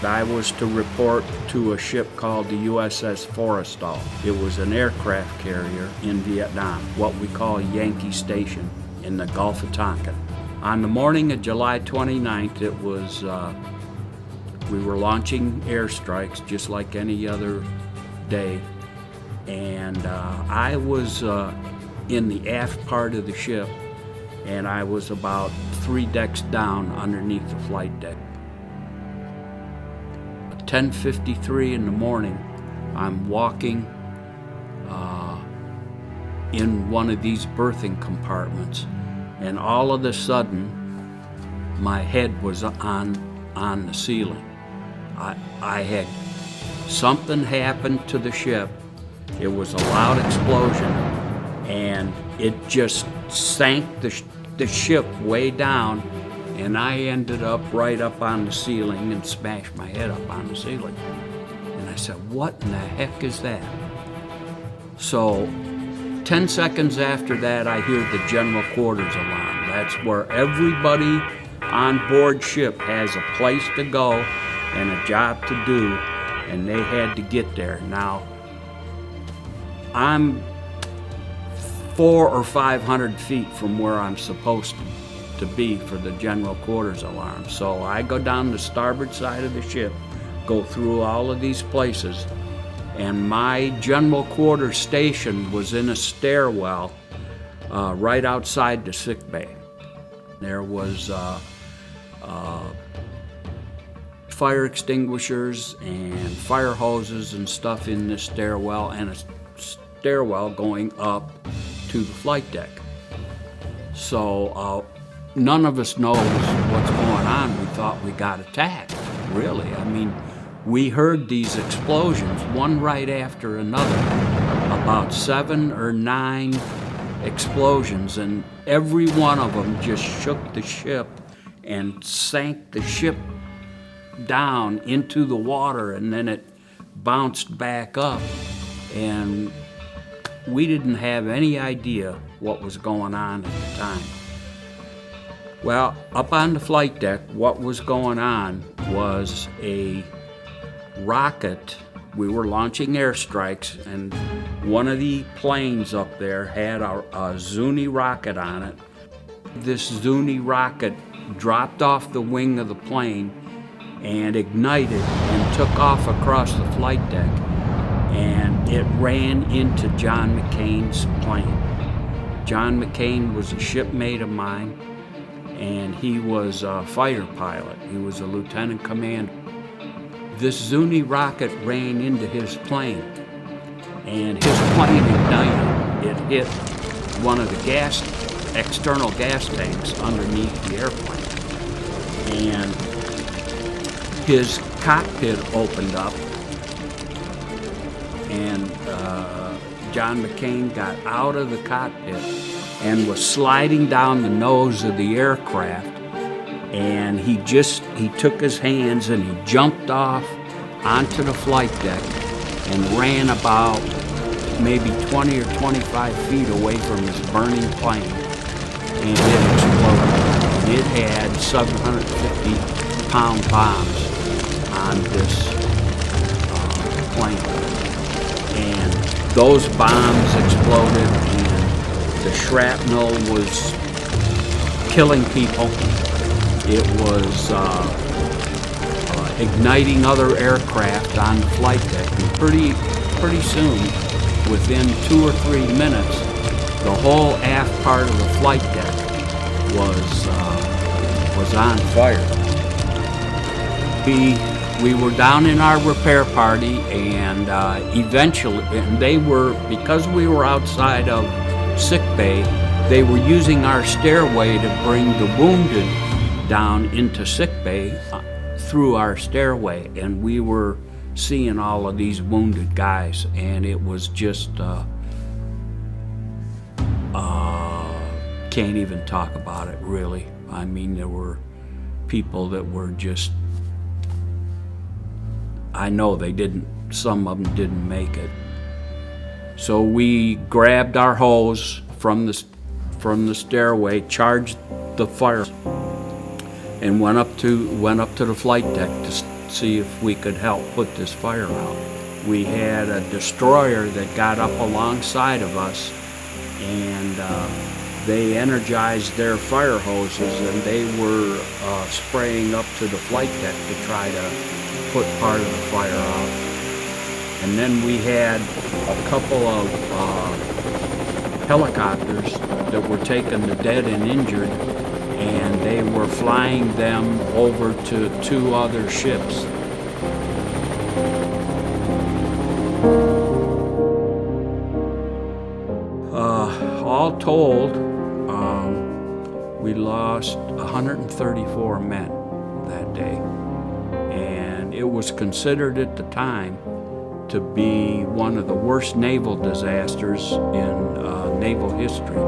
I was to report to a ship called the U.S.S. Forrestal. It was an aircraft carrier in Vietnam, what we call Yankee Station in the Gulf of Tonkin. On the morning of July 29th, it was, we were launching airstrikes just like any other day. And I was in the aft part of the ship, and I was about 3 decks down underneath the flight deck. 10:53 in the morning, I'm walking in one of these berthing compartments, and all of a sudden my head was on the ceiling. I had something happened to the ship. It was a loud explosion, and it just sank the ship way down, and I ended up right up on the ceiling and smashed my head up on the ceiling. And I said, what in the heck is that? So 10 seconds after that, I hear the general quarters alarm. That's where everybody on board ship has a place to go and a job to do, and they had to get there. Now, I'm 400 or 500 feet from where I'm supposed to be for the general quarters alarm. So I go down the starboard side of the ship, go through all of these places, and my general quarters station was in a stairwell right outside the sick bay. There was fire extinguishers and fire hoses and stuff in this stairwell, and a stairwell going up to the flight deck. So none of us knows what's going on. We thought we got attacked, really. I mean, we heard these explosions, one right after another, about 7 or 9 explosions, and every one of them just shook the ship and sank the ship down into the water, and then it bounced back up, and we didn't have any idea what was going on at the time. Well, up on the flight deck, what was going on was a rocket. We were launching airstrikes, and one of the planes up there had a Zuni rocket on it. This Zuni rocket dropped off the wing of the plane and ignited and took off across the flight deck, and it ran into John McCain's plane. John McCain was a shipmate of mine, and he was a fighter pilot. He was a lieutenant commander. This Zuni rocket ran into his plane, and his plane ignited. It hit one of the external gas tanks underneath the airplane, and his cockpit opened up, and John McCain got out of the cockpit and was sliding down the nose of the aircraft, and he took his hands and he jumped off onto the flight deck and ran about maybe 20 or 25 feet away from his burning plane, and it exploded. It had 750-pound bombs on this plane, and those bombs exploded, and the shrapnel was killing people. It was igniting other aircraft on the flight deck, and pretty soon, within 2 or 3 minutes, the whole aft part of the flight deck was on fire. We were down in our repair party, and eventually, and because we were outside of sick bay, they were using our stairway to bring the wounded down into sick bay through our stairway, and we were seeing all of these wounded guys, and it was just can't even talk about it, really. I mean, there were people that were just, I know some of them didn't make it. So we grabbed our hose from the stairway, charged the fire, and went up to the flight deck to see if we could help put this fire out. We had a destroyer that got up alongside of us, and they energized their fire hoses, and they were spraying up to the flight deck to try to put part of the fire out. And then we had a couple of helicopters that were taking the dead and injured, and they were flying them over to 2 other ships. All told, we lost 134 men that day, and it was considered at the time to be one of the worst naval disasters in naval history.